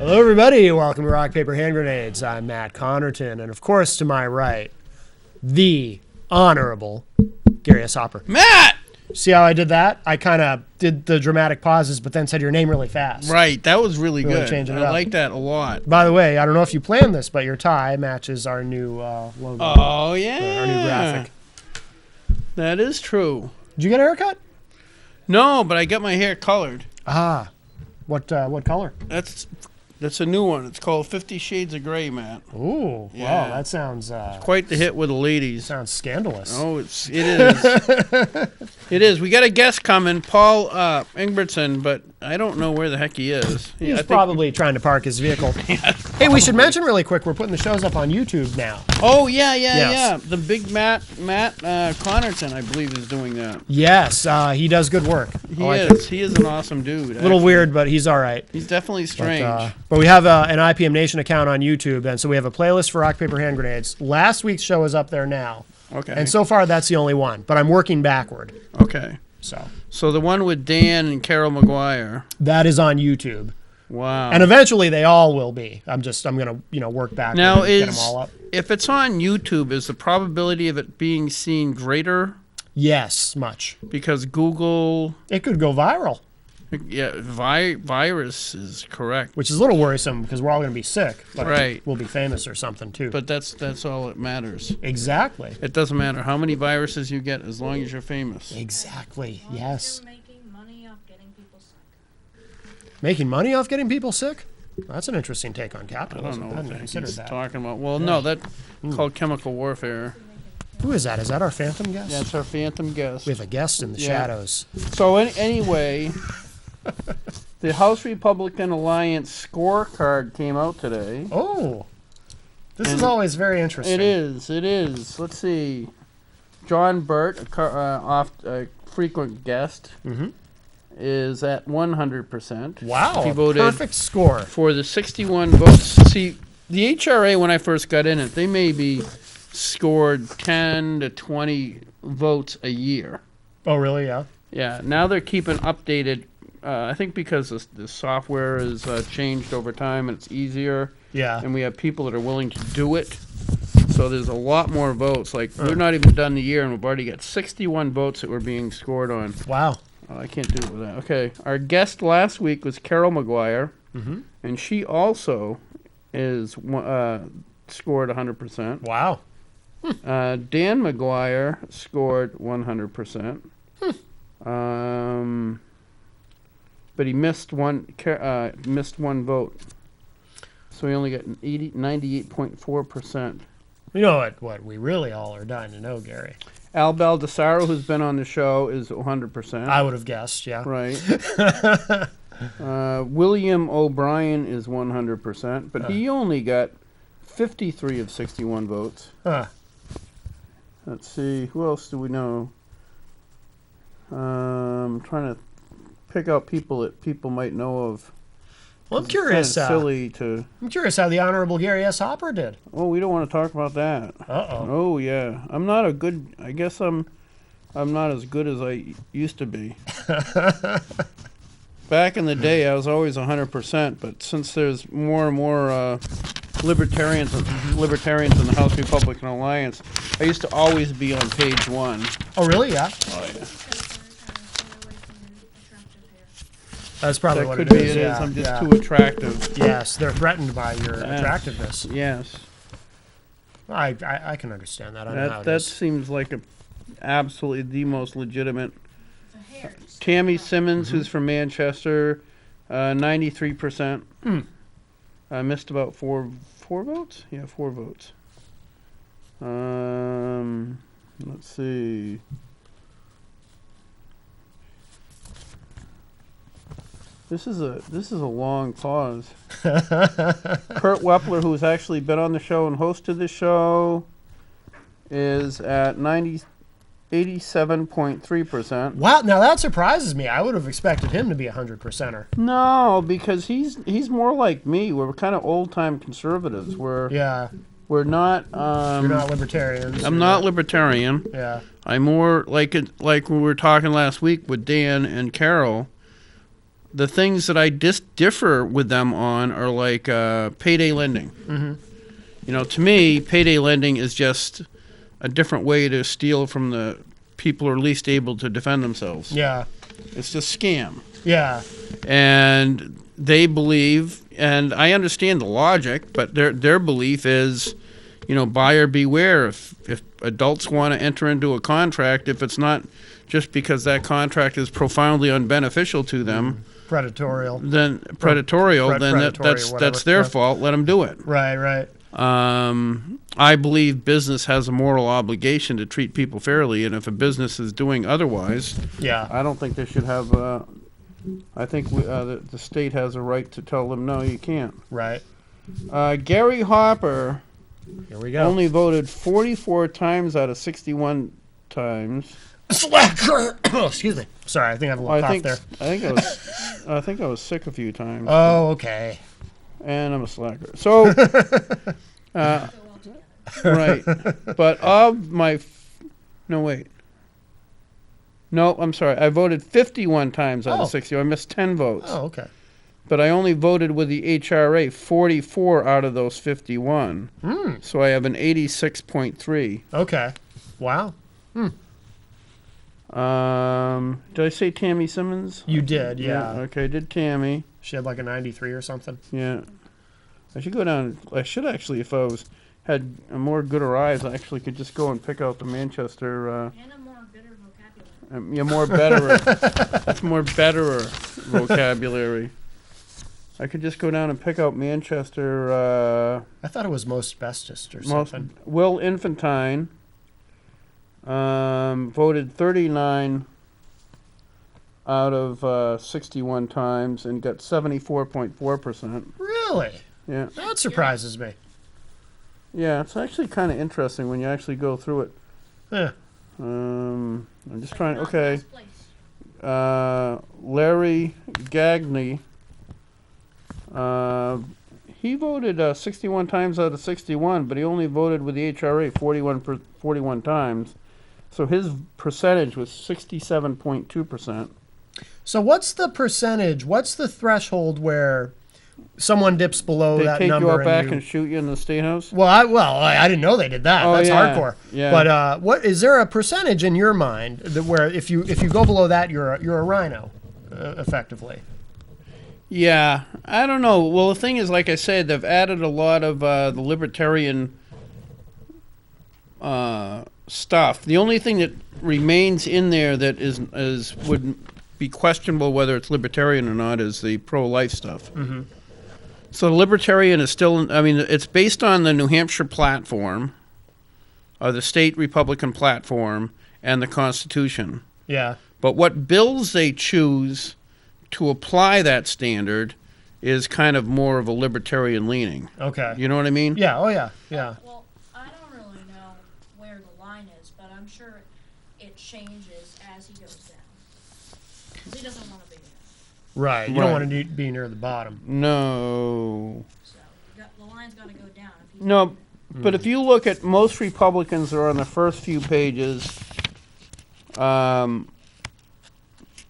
Hello, everybody. Welcome to Rock, Paper, Hand Grenades. I'm Matt Connarton, and of course, to my right, the Honorable Gary S. Hopper. Matt! See how I did that? I kind of did the dramatic pauses, but then said your name really fast. Right, that was really good. Changing it I up. like that a lot. By the way, I don't know if you planned this, but your tie matches our new logo. Oh, yeah. Our new graphic. That is true. Did you get a haircut? No, but I got my hair colored. Ah. What color? That's a new one. It's called 50 Shades of Grey, Matt. Ooh, Yeah. wow, that sounds Quite the hit with the ladies. sounds scandalous. Oh, it is. It is. We got a guest coming, Paul Ingbretson, but I don't know where the heck he is. He's probably trying to park his vehicle. Hey, we should mention really quick, we're putting the shows up on YouTube now. Oh, yeah. Yes. The big Matt Connarton, I believe, is doing that. Yes, he does good work. He is. He is an awesome dude. A little weird, but he's all right. He's definitely strange. But we have an IPM Nation account on YouTube, and so we have a playlist for Rock, Paper, Hand Grenades. Last week's show is up there now. Okay. And so far, that's the only one, but I'm working backward. Okay. So the one with Dan and Carol McGuire. that is on YouTube. Wow. And eventually they all will be. I'm going to work backward Now, and get them all up. if it's on YouTube, is the probability of it being seen greater? Yes, much. Because Google, It could go viral, virus is correct. which is a little worrisome because we're all going to be sick. But Right. we'll be famous or something, too. But that's all that matters. Exactly. It doesn't matter how many viruses you get as long as you're famous. Exactly, yes. They're making money off getting people sick. Making money off getting people sick? That's an interesting take on I capitalism. don't know what hadn't the heck considered he's that. talking about. Well, no, that's called chemical warfare. Who is that? Is that our phantom guest? That's our phantom guest. We have a guest in the Yeah. shadows. So anyway, the House Republican Alliance scorecard came out today. Oh, this is And always very interesting. It is. Let's see. John Burt, a frequent guest, is at 100%. Wow, He a voted perfect score. for the 61 votes. See, the HRA, when I first got in it, they maybe scored 10 to 20 votes a year. Oh, really? Yeah. Yeah, now they're keeping updated. I think because the software is changed over time and it's easier. Yeah. And we have people that are willing to do it. So there's a lot more votes. Like, we're not even done the year, and we've already got 61 votes that were being scored on. Wow. Oh, I can't do it with that. Okay, our guest last week was Carol McGuire, and she also is scored 100%. Wow. Dan McGuire scored 100%. But he missed one vote. So he only got 98.4%. You know what we really all are dying to know, Gary. Al Baldessaro, who's been on the show, is 100%. I would have guessed, yeah. Right. William O'Brien is 100%, but he only got 53 of 61 votes. Huh. Let's see, who else do we know? I'm trying to pick out people that people might know of. Well, I'm It's curious. kinda silly to. I'm curious how the Honorable Gary S. Hopper did. Oh, we don't want to talk about that. Uh-oh. Oh yeah, I'm not a good. I guess I'm not as good as I used to be. Back in the day, I was always 100%, but since there's more and more libertarians in the House Republican Alliance, I used to always be on page one. Oh, really? Yeah. Oh yeah. That's probably That what could it be. is. It Yeah. is. I'm just yeah. too attractive. Yes, they're threatened by your attractiveness. Yes. I can understand that. I know how it That is. seems like absolutely the most legitimate. Tammy Simmons, who's from Manchester, 93%. I missed about four votes. Yeah, 4 votes. Let's see. This is a long pause. Kurt Wepler, who's actually been on the show and hosted the show, is at 87.3%. Wow, now that surprises me. I would have expected him to be 100%er. No, because he's more like me. We're kind of old time conservatives. We're not. You're not libertarians. I'm not libertarian. Yeah. I'm more like we were talking last week with Dan and Carol. The things that I differ with them on are like payday lending. Mm-hmm. You know, to me, payday lending is just a different way to steal from the people who are least able to defend themselves. Yeah. It's just scam. Yeah. And they believe, and I understand the logic, but their belief is, you know, buyer beware. If adults want to enter into a contract, if it's not just because that contract is profoundly unbeneficial to them, Predatorial. then that's their fault. Let them do it. Right. I believe business has a moral obligation to treat people fairly, and if a business is doing otherwise, Yeah. I don't think they should have. I think the state has a right to tell them no, you can't. Right. Gary Hopper Here we go. only voted 44 times out of 61 times. Slacker. Excuse me. Sorry, I think I have a little cough there. I think I was sick a few times. Oh, okay. And I'm a slacker. So, right. But of my, no, I'm sorry. I voted 51 times out of 60. I missed 10 votes. Oh, okay. But I only voted with the HRA 44 out of those 51. So I have an 86.3. Okay. Wow. Did I say Tammy Simmons? You did, yeah. Okay, did Tammy. She had like a 93 or something. Yeah. I should go down. I should actually, if I had a more gooder eyes, I actually could just go and pick out the Manchester. And a more bitter vocabulary. Yeah, more betterer. That's more betterer vocabulary. I could just go down and pick out Manchester. I thought it was most bestest or something. Will Infantine voted 39 out of 61 times and got 74.4%. Really? Yeah. That surprises me. Yeah, it's actually kind of interesting when you actually go through it. Yeah. I'm just trying. Not Okay. last place. Larry Gagney. He voted 61 times out of 61, but he only voted with the HRA 41 times. So his percentage was 67.2%. So what's the percentage? What's the threshold where someone dips below They that take number? you out back and shoot you in the state house? Well, I didn't know they did that. Oh, That's yeah. hardcore. Yeah. But what is there a percentage in your mind that where if you go below that, you're a rhino, effectively? Yeah, I don't know. Well, the thing is, like I said, they've added a lot of the libertarian stuff. The only thing that remains in there that is would be questionable whether it's libertarian or not is the pro-life stuff. Mm-hmm. So the libertarian is still, I mean, it's based on the New Hampshire platform, the state Republican platform, and the Constitution. Yeah. But what bills they choose to apply that standard is kind of more of a libertarian leaning. Okay. You know what I mean? Yeah. Oh yeah. Yeah. Well, I don't really know where the line is, but I'm sure it changes as he goes down. 'Cause he doesn't want to be there. Right. You Right. don't want to be near the bottom. No. So the line's got to go down. If he's No, but if you look at most Republicans are on the first few pages.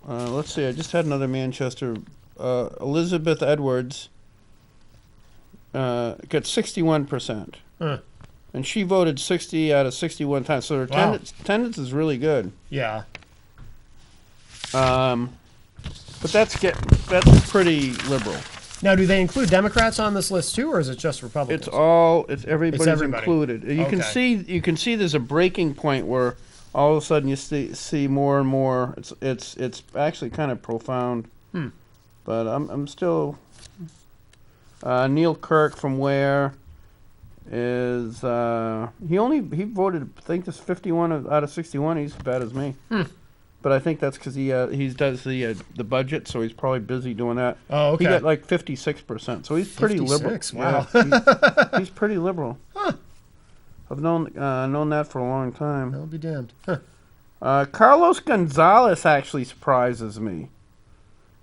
Let's see. I just had another Manchester. Elizabeth Edwards got 61%, and she voted 60 out of 61 times. So her Wow. attendance is really good. Yeah. But that's pretty liberal. Now, do they include Democrats on this list too, or is it just Republicans? It's everybody's everybody. included. You can see there's a breaking point where all of a sudden you see more and more. It's actually kind of profound. But I'm still Neil Kirk from Ware is he voted I think just 51 out of 61. He's as bad as me. But I think that's because he does the budget, so he's probably busy doing that. Oh, okay. He got like 56%, so he's pretty liberal. 56, wow. Yeah, he's pretty liberal. Huh. I've known that for a long time. I'll be damned. Huh. Carlos Gonzalez actually surprises me,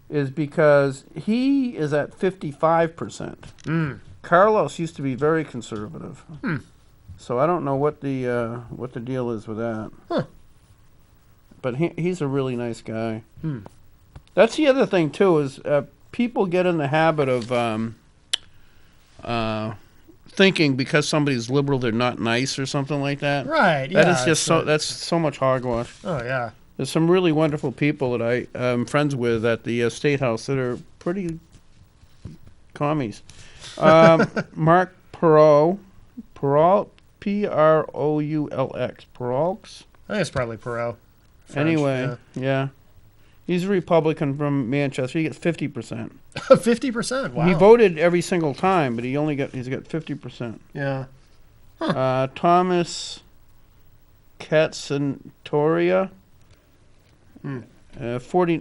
is because he is at 55%. Carlos used to be very conservative, so I don't know what the deal is with that. Huh. But he's a really nice guy. That's the other thing too is people get in the habit of thinking because somebody's liberal they're not nice or something like that. Right. Yeah. That is just that's so much hogwash. Oh yeah. There's some really wonderful people that I am friends with at the State House that are pretty commies. Mark Perot, P-R-O-U-L-X, Peralx. I think it's probably Perot. French, Anyway, yeah. He's a Republican from Manchester. He gets 50%. 50%. Wow. He voted every single time, but he's got 50%. Yeah. Thomas Katzentoria, 40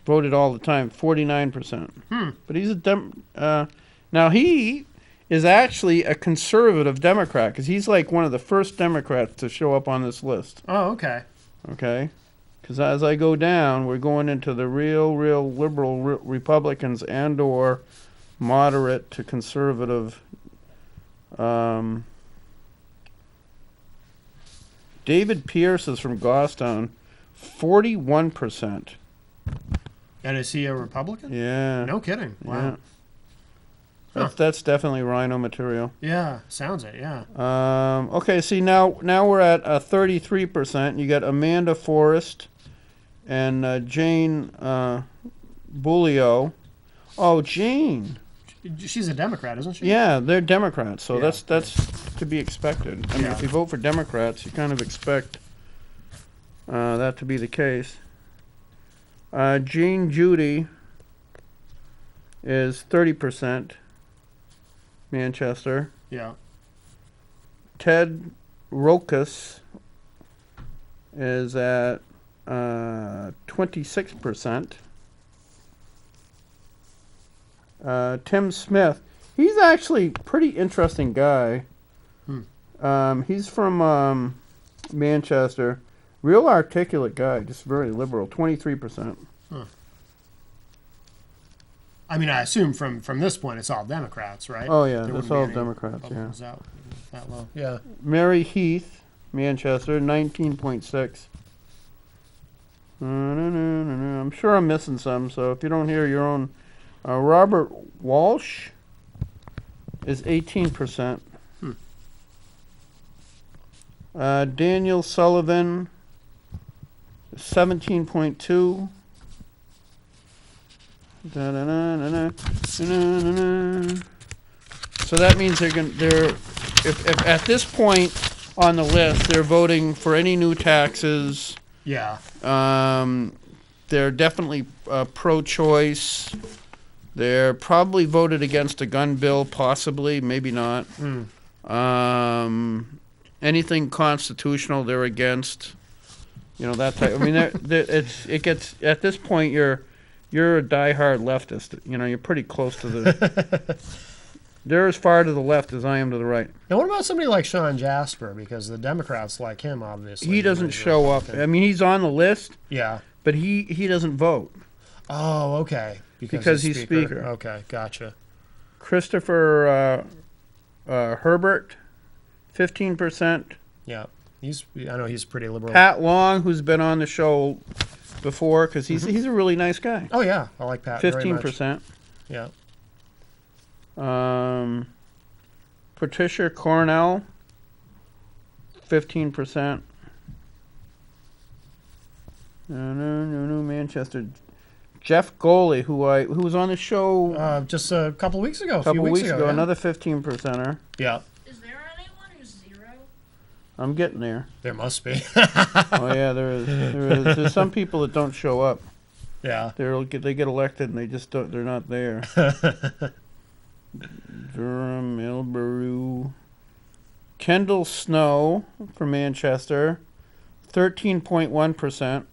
voted all the time, 49%. But he's a now he is actually a conservative Democrat because he's like one of the first Democrats to show up on this list. Oh, okay. Okay. Because as I go down, we're going into the real liberal Republicans and or moderate to conservative. David Pierce is from Goffstown, 41%. And is he a Republican? Yeah. No kidding. Wow. Yeah. That's definitely rhino material. Yeah, sounds it, yeah. Okay, see, now we're at 33%. You got Amanda Forrest and Jane Bulio. Oh, Jane. She's a Democrat, isn't she? Yeah, they're Democrats, so Yeah. that's to be expected. I mean, Yeah. if you vote for Democrats, you kind of expect that to be the case. Jean Judy is 30%, Manchester. Yeah. Ted Rokas is at 26%. Tim Smith, he's actually a pretty interesting guy. He's from Manchester. Real articulate guy, just very liberal, 23%. I mean, I assume from this point it's all Democrats, right? Oh, yeah, There that's wouldn't be all any Democrats, yeah. Republicans that low. Yeah. Mary Heath, Manchester, 19.6. I'm sure I'm missing some, so if you don't hear your own. Robert Walsh is 18%. Daniel Sullivan, 17.2. So that means if at this point on the list they're voting for any new taxes. Yeah. They're definitely pro-choice. They're probably voted against a gun bill, possibly, maybe not. Anything constitutional, they're against. You know, that type. I mean, it gets at this point you're a diehard leftist. You know, you're pretty close to the. They're as far to the left as I am to the right. Now, what about somebody like Sean Jasper? Because the Democrats like him, obviously. He doesn't show up. I mean, he's on the list. Yeah. But he doesn't vote. Oh, okay. Because he's speaker. Okay, gotcha. Christopher Herbert, 15%. Yeah, I know he's pretty liberal. Pat Long, who's been on the show before, because he's a really nice guy. Oh yeah, I like Pat. 15%. Yeah. Patricia Cornell, 15%. No, Manchester. Jeff Goley, who was on the show just a couple weeks ago. A couple weeks ago, yeah. another 15%er. Yeah. Is there anyone who's zero? I'm getting there. There must be. Oh yeah, there is. There's some people that don't show up. Yeah. They get elected and they just don't. They're not there. Durham, Milbury, Kendall Snow from Manchester, 13.1%.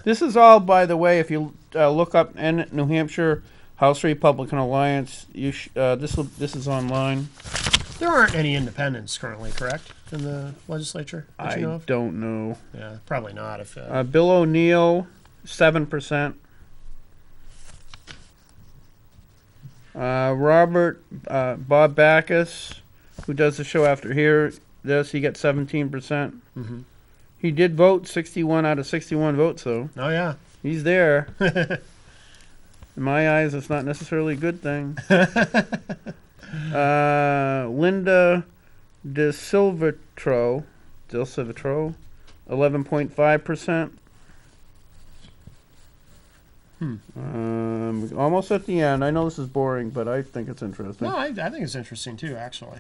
This is all, by the way, if you look up New Hampshire House Republican Alliance, this is online. There aren't any independents currently, correct, in the legislature that you know I of? don't know. Yeah, probably not. If Bill O'Neill, 7%. Bob Backus, who does the show after he got 17%. Mm-hmm. He did vote 61 out of 61 votes, though. Oh yeah. He's there. In my eyes, it's not necessarily a good thing. Linda De Silvetro, 11.5%. Almost at the end. I know this is boring, but I think it's interesting. No, I think it's interesting too, actually.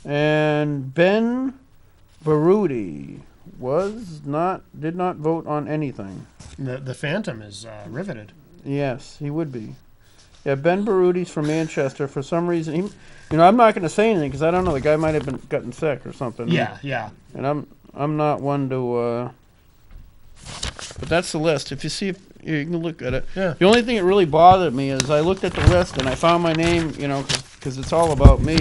And Ben Baruti did not vote on anything. The Phantom is riveted. Yes, he would be. Yeah, Ben Baruti's from Manchester. For some reason, I'm not going to say anything because I don't know. The guy might have gotten sick or something. Yeah. And I'm not one to. But that's the list. If you see, you can look at it. Yeah. The only thing that really bothered me is I looked at the list and I found my name. Because it's all about me.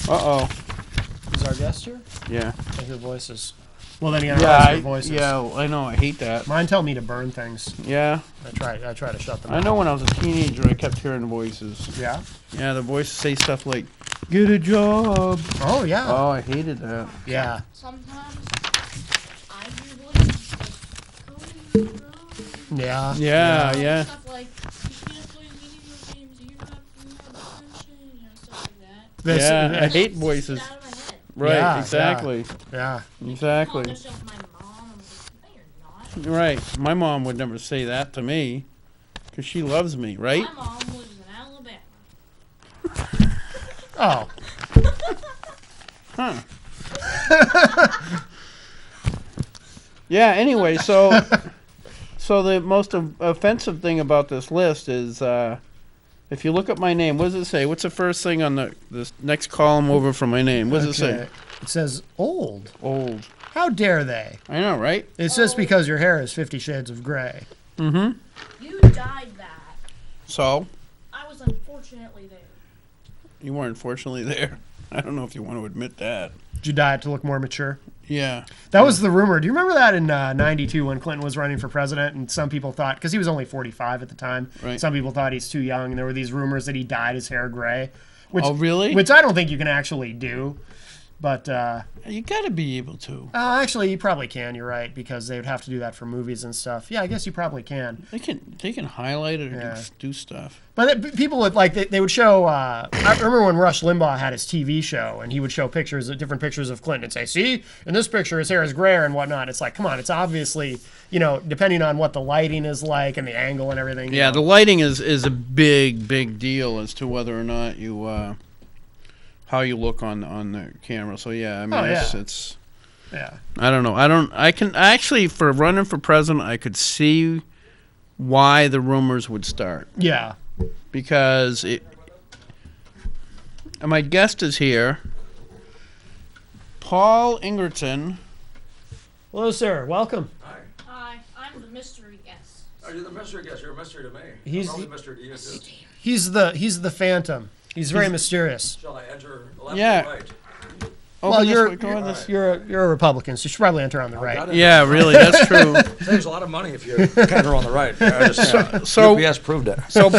Uh-oh. Is our guest here? Yeah. I hear voices. Well, then again, I hear voices. Yeah, I know. I hate that. Mine tell me to burn things. Yeah. I try to shut them I out. know when I was a teenager, I kept hearing voices. Yeah? Yeah, the voices say stuff like, "Get a job." Oh, yeah. Oh, I hated that. Yeah. Sometimes I hear voices like, "Cody, Yeah. Yeah. Stuff like, you can't play video games, you have attention, stuff like that. This- I hate It's voices. out of my head. Right, Yeah, exactly. Yeah. Exactly. Call yourself my mom. I'm like, no, you're not. Right. My mom would never say that to me because she loves me, right? My mom lives in Alabama. Oh. Huh. Yeah, anyway, so the most offensive thing about this list is if you look at my name, what does it say? What's the first thing on this next column over from my name? What does it say? It says old. Old. How dare they? I know, right? It's just because your hair is 50 Shades of Grey. Mm-hmm. You dyed that. So? I was unfortunately there. You weren't unfortunately there. I don't know if you want to admit that. Did you dye it to look more mature? Yeah. That was the rumor. Do you remember that in 92 when Clinton was running for president and some people thought, because he was only 45 at the time, Right. some people thought he's too young and there were these rumors that he dyed his hair gray. Which, Oh, really? Which I don't think you can actually do. But You got to be able to. actually, you probably can. You're right, because they would have to do that for movies and stuff. Yeah, I guess you probably can. They can highlight it or Yeah. do stuff. But people would they would show. I remember when Rush Limbaugh had his TV show, and he would show different pictures of Clinton, and say, "See, in this picture, his hair is grayer and whatnot." It's like, come on, it's obviously, depending on what the lighting is like and the angle and everything. Yeah, the lighting is a big deal as to whether or not you how you look on the camera. So yeah, I mean it's yeah. I don't know. I can actually, for running for president, I could see why the rumors would start. Yeah. Because my guest is here. Paul Ingbretson. Hello, sir. Welcome. Hi. Hi, I'm the mystery guest. Oh, you're the mystery guest. You're a mystery to me. He's- I'm probably a mystery to you too. He's the Phantom. He's very mysterious. Shall I enter left Yeah. or right? Well, you're this. you're a Republican, so you should probably enter on the right. got it. Yeah, really, that's true. Saves a lot of money if you enter on the right. So- UPS proved it. So,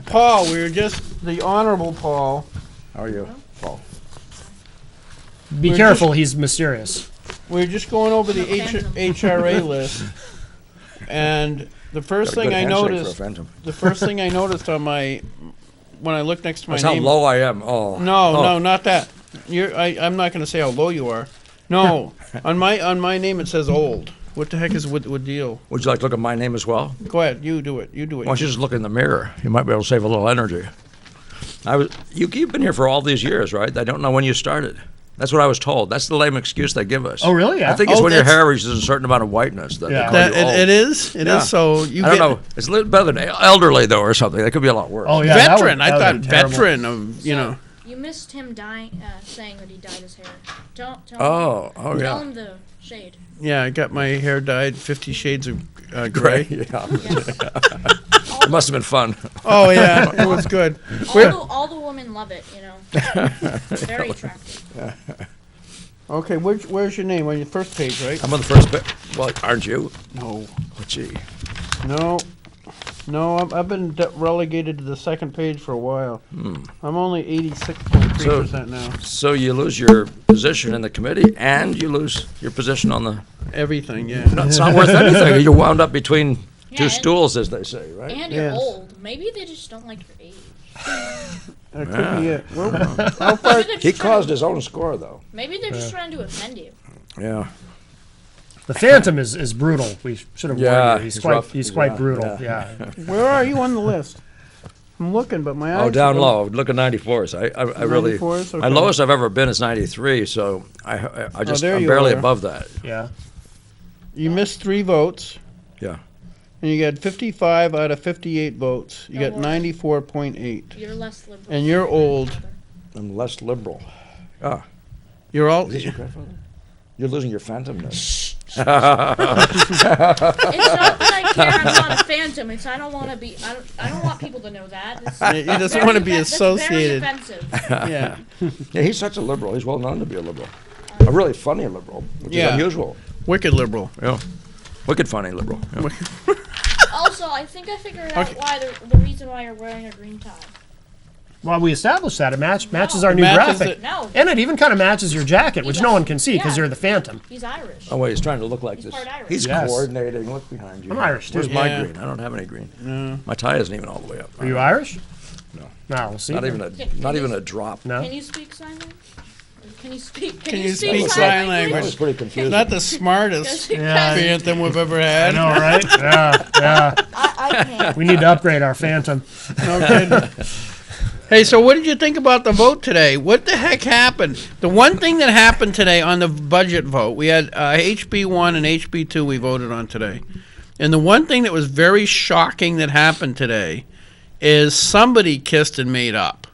Paul, we were just the Honorable Paul. How are you, Paul? Be We're careful. He's mysterious. We were just going over the Phantom. HRA list, and the first thing I noticed, on when I looked next to my That's how name. low I am. Oh. No, not that. I'm not going to say how low you are. No, on my name it says old. What the heck is what deal? Would you like to look at my name as well? Go ahead, you do it. You do it. Why don't you just look in the mirror? You might be able to save a little energy. You've been here for all these years, right? I don't know when you started. That's what I was told. That's the lame excuse they give us. Oh, really? Yeah. I think it's Oh, when your that's- hair reaches a certain amount of whiteness that Yeah. they call you old. It is. It Yeah. is. So you I get don't know. It's a little better than elderly, though, or something. That could be a lot worse. Oh, yeah. that veteran. would- I that thought would be terrible. veteran of So, you missed him saying that he dyed his hair. Tell Oh, tell yeah. him the shade. Yeah, I got my hair dyed 50 shades of gray. Yeah. Yes. It must have been fun. Oh yeah, it was good. all the women love it, Very attractive. Okay, where's your name on your first page, right? I'm on the first bit. Well, aren't you? No, Oh, gee. no. No, I've been relegated to the second page for a while. I'm only 86.3% now. So you lose your position in the committee, and you lose your position on the. Everything, yeah. It's not worth anything. You're wound up between Yeah, two and- stools, as they say, right? And you're Yes. old. Maybe they just don't like your age. That could be it. Well, how Maybe far? they're He just trying caused to, his own score, though. maybe they're just trying to offend you. Yeah. The Phantom is brutal. We should have Yeah, warned you. He's he's quite rough. he's He's quite rough, brutal. yeah. Yeah. Where are you on the list? I'm looking, but my eyes. Oh, down low. Look at 94s. I really. 94s? My Okay. lowest I've ever been is 93, so I'm there you barely are. above that. Yeah. You missed 3 votes. Yeah. And you got 55 out of 58 votes. You Don't got worry. 94.8. You're less liberal. And you're old. I'm less liberal. Ah, You're all. is this your grandfather? You're losing your phantomness. It's not that I care I'm not a phantom. It's I don't want to be. I don't want people to know that. He doesn't want to be associated. That's very offensive. Yeah. Yeah, he's such a liberal. He's well known to be a liberal. A really funny liberal, which Yeah. is unusual. Wicked liberal. Yeah. Wicked funny liberal. Yeah. Also, I think I figured out why the reason why you're wearing a green tie. Well, we established that it matches No. our new Matches graphic, it. No, and it even kind of matches your jacket, which He no does. one can see because Yeah. you're the Phantom. he's Irish. Oh, wait, he's trying to look like He's this. part Irish. He's Yes. coordinating. Look behind you. I'm Irish, too. Where's my Yeah. green? I don't have any green. No. My tie isn't even all the way up. Are you Irish? No. No, we'll see. Not even Can a you- drop. No. Can you speak sign language? Can you speak? Can you speak sign That language? was pretty confusing. Not the smartest Yeah. phantom we've ever I had. know, right? Yeah, yeah. I can't. We need to upgrade our Phantom. No kidding. Hey, so what did you think about the vote today? What the heck happened? The one thing that happened today on the budget vote, we had HB1 and HB2 we voted on today. And the one thing that was very shocking that happened today is somebody kissed and made up.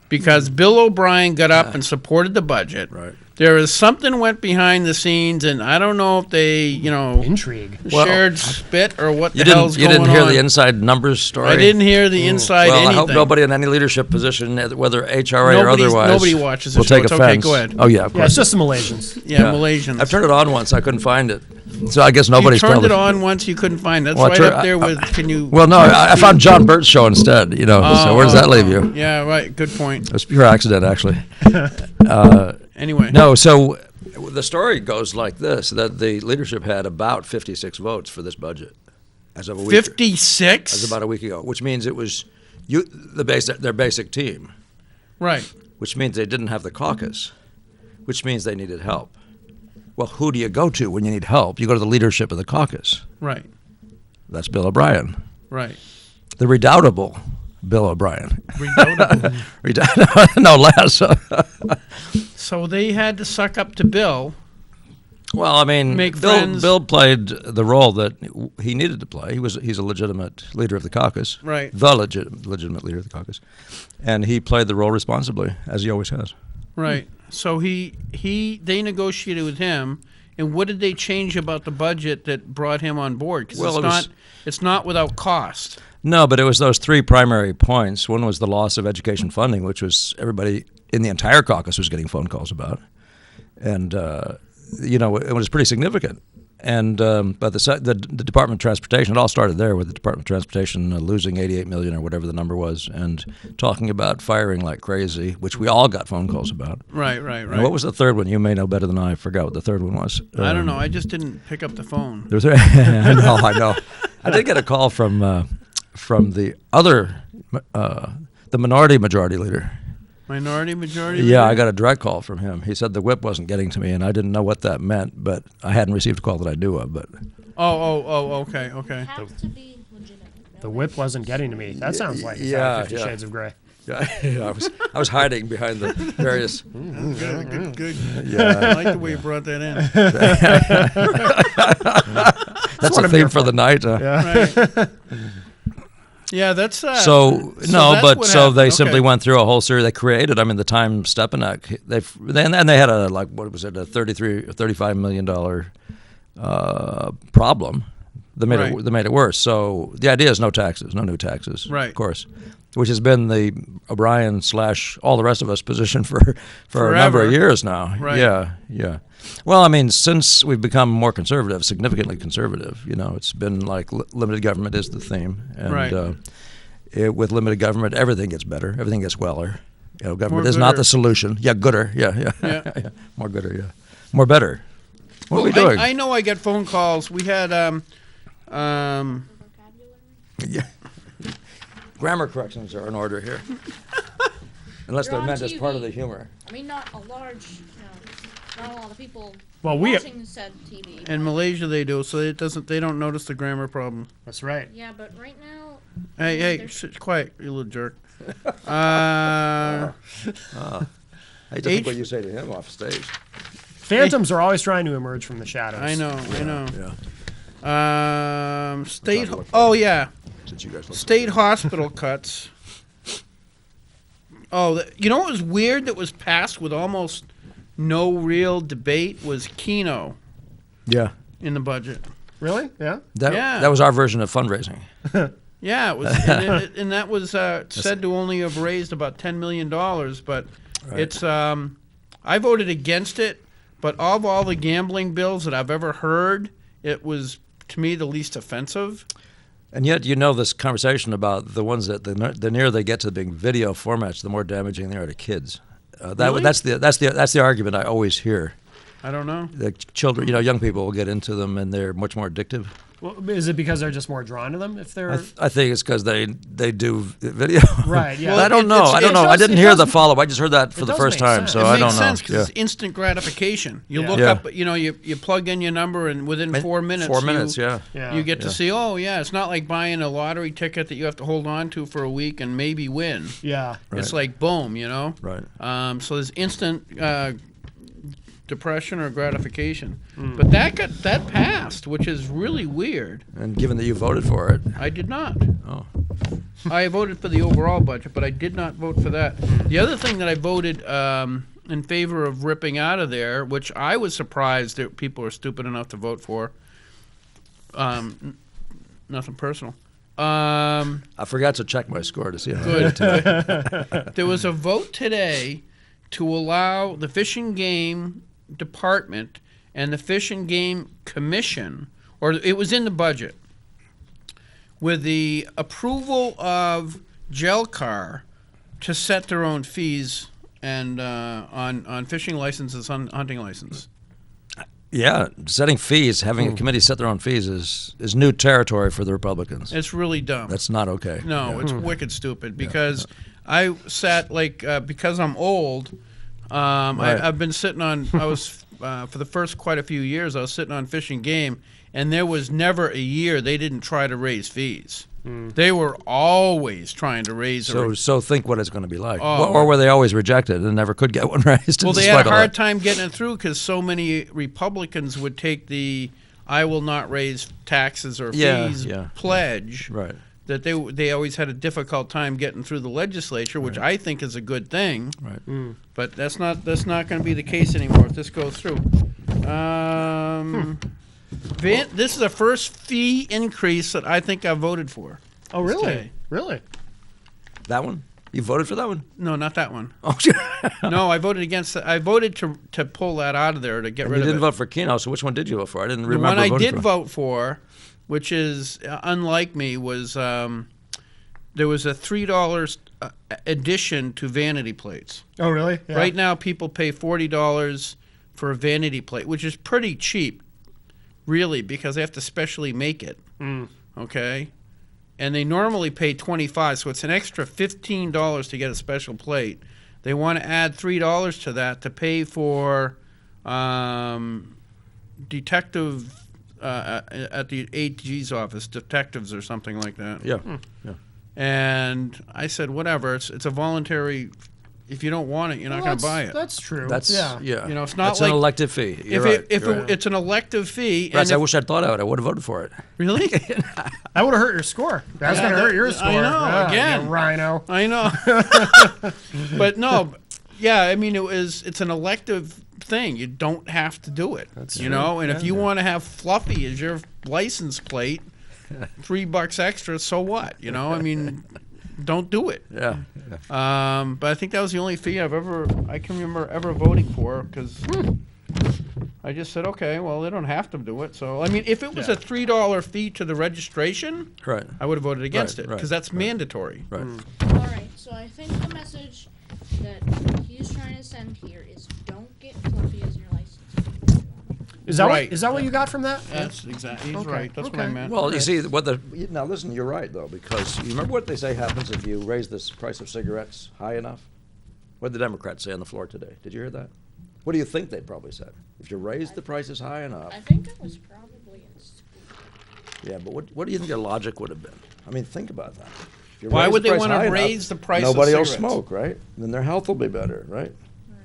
Because Bill O'Brien got up and supported the budget. Right. There is something went behind the scenes, and I don't know if they, Intrigue. Well, shared spit or what You the hell's didn't. You going didn't hear on. the inside numbers story. I didn't hear the inside Well, anything. I hope nobody in any leadership position, whether HRA or Nobody's- otherwise, nobody watches the will show. take It's okay, offense. go ahead. Oh yeah, of Yeah, course. it's just the Malaysians. Yeah, Malaysians. I've turned it on once. I couldn't find it, so I guess You nobody's turned probably. it on once you couldn't find it. That's Well, I right tur- up there I- with. Can you? Well, no, I found John Burt's show instead. So where does that leave you? Yeah, right. Good point. It was pure accident, actually. Anyway. No, so the story goes like this: that the leadership had about 56 votes for this budget as of a week. 56. As about a week ago, which means it was their basic team, Right. which means they didn't have the caucus, which means they needed help. Well, who do you go to when you need help? You go to the leadership of the caucus. Right. That's Bill O'Brien, Right. the redoubtable Bill O'Brien. Redoubtable. No less. So they had to suck up to Bill. Well, I mean, Make friends. Bill played the role that he needed to play. He's a legitimate leader of the caucus, Right. The legitimate leader of the caucus, and he played the role responsibly, as he always has. Right. So they negotiated with him. And what did they change about the budget that brought him on board? Because Well, it's not without cost. No, but it was those 3 primary points. One was the loss of education funding, which was everybody in the entire caucus was getting phone calls about, and it was pretty significant. And but the Department of Transportation, it all started there with the Department of Transportation losing $88 million or whatever the number was, and talking about firing like crazy, which we all got phone calls about. Right. And what was the third one? You may know better than I forgot what the third one was. I don't know. I just didn't pick up the phone. There was, I know. I did get a call from the other, the majority leader. Minority, majority? Yeah, I leader? got a direct call from him. He said the whip wasn't getting to me, and I didn't know what that meant, but I hadn't received a call that I knew of. But Okay. It has to be legitimate. The whip wasn't getting to me. That sounds like it's Yeah, out of 50 yeah. Shades of Grey. yeah, I was hiding behind the various. Good. Yeah. I like the way you brought that in. That's a theme for the night. Right. Yeah, that's So that's what so happened. they simply Okay. went through a whole series. They created. I mean, the Time Stepanek. They had a a $33 or $35 million problem that made Right. it that made it worse. So the idea is no taxes, no new taxes, Right. Of course, which has been the O'Brien / all the rest of us position for a number of Forever. years now. Right. Yeah. Well, I mean, since we've become more conservative, significantly conservative, it's been like limited government is the theme, and Right. With limited government, everything gets better, everything gets weller. Government More is not gooder. the solution. Yeah, gooder. Yeah. Yeah. More gooder. Yeah, more better. What are we Well, doing? I know I get phone calls. We had Vocabulary? Yeah. Grammar corrections are in order here. Unless You're they're on meant as part of TV. the humor. I mean, not a large, not a lot of people Well, watching said TV. in Malaysia they do, so they don't notice the grammar problem. That's right. Yeah, but right now, Hey, there's- quiet, you little jerk. I hate to think H- what you say to him off stage. Phantoms are always trying to emerge from the shadows. I know. Yeah. State. Trying to look for Oh it. yeah, Since you guys look state hospital cuts. Oh, you know what was weird that was passed with almost no real debate was Keno Yeah. in the budget. Really? Yeah. Yeah. That was our version of fundraising. Yeah, it was, and that was said to only have raised about $10 million, but Right. it's. I voted against it, but of all the gambling bills that I've ever heard, it was to me the least offensive. And yet, this conversation about the ones that the nearer they get to being video formats, the more damaging they are to kids. Really? That's the argument I always hear. I don't know. The children, young people will get into them, and they're much more addictive. Well, is it because they're just more drawn to them? If they're I think it's because they do video. right, yeah. Well, I don't know. it's- I don't it know. I does- didn't it hear does- the follow. I just heard that for it the does first make time, sense. so It I It don't makes know. sense because Yeah. it's instant gratification. You Yeah. look Yeah. up, you plug in your number, and within 4 minutes, 4 minutes, yeah. Yeah. you get to Yeah. see. Oh, yeah, it's not like buying a lottery ticket that you have to hold on to for a week and maybe win. yeah. It's Right. like boom, Right. So there's instant depression or gratification. But that passed, which is really weird. And given that you voted for it, I did not. oh, I voted for the overall budget, but I did not vote for that. The other thing that I voted in favor of ripping out of there, which I was surprised that people are stupid enough to vote for, nothing personal. I forgot to check my score to see how Good. Good. There was a vote today to allow the Fish and Game Department and the Fish and Game Commission, or it was in the budget, with the approval of Gelcar to set their own fees and on fishing licenses, on hunting license. Yeah, setting fees, having a committee set their own fees is new territory for the Republicans. It's really dumb. That's not okay. No, it's wicked stupid because I sat because I'm old. Right. I've been sitting on. I was for the first quite a few years. I was sitting on Fish and Game, and there was never a year they didn't try to raise fees. They were always trying to raise. So think what it's going to be like, Oh. or were they always rejected and never could get one raised? Well, they despite had a all hard that? time getting it through because so many Republicans would take the "I will not raise taxes or fees" pledge. Right. That they always had a difficult time getting through the legislature, which I think is a good thing. Right. But that's not going to be the case anymore if this goes through. This is the first fee increase that I think I voted for. Oh, really? Today. Really? That one? You voted for that one? No, not that one. Oh, No, I voted against. I voted to pull that out of there to get and rid you of didn't it. vote for Keno, so which one did you vote for? I didn't The remember one I voting did for. vote for, which is unlike me, was there was a $3 addition to vanity plates. Oh, really? Yeah. Right now, people pay $40 for a vanity plate, which is pretty cheap, really, because they have to specially make it. Okay, and they normally pay $25, so it's an extra $15 to get a special plate. They want to add $3 to that to pay for detective at the AG's office, detectives or something like that. Yeah. Yeah. And I said, whatever. It's a voluntary. If you don't want it, you're not going to buy it. That's true. That's yeah. You know, it's not That's like an elective fee. You're if right. if You're right. it's an elective fee. Rats, and I if- wish I'd thought of it. I would have voted for it. really? That would have hurt your score. That's Yeah, going to hurt your I score. know, Yeah, again. you rhino. I know. But no, yeah. I mean, it's an elective thing. You don't have to do it. That's you true. know. And if Yeah. you want to have Fluffy as your license plate, $3 extra. So what? You know, I mean, don't do it. Yeah. But I think that was the only fee I can remember ever voting for, because I just said, okay, well, they don't have to do it. So, I mean, if it was a $3 fee to the registration, Right. I would have voted against it, right, because that's mandatory. Right. All right, so I think the message that he's trying to send here is don't get fluffy as your license. Is that Right. what you got from that? That's exactly. He's Okay, right. That's what I okay. meant. Well, you see, now listen, you're right, though, because you remember what they say happens if you raise the price of cigarettes high enough? What did the Democrats say on the floor today? Did you hear that? What do you think they probably said? If you raise the prices high enough. I think it was probably in school. Yeah, but what do you think their logic would have been? I mean, think about that. If you Why raise would the they price want to high raise the enough, price nobody of will cigarettes? smoke, right? Then their health will be better, right? Right.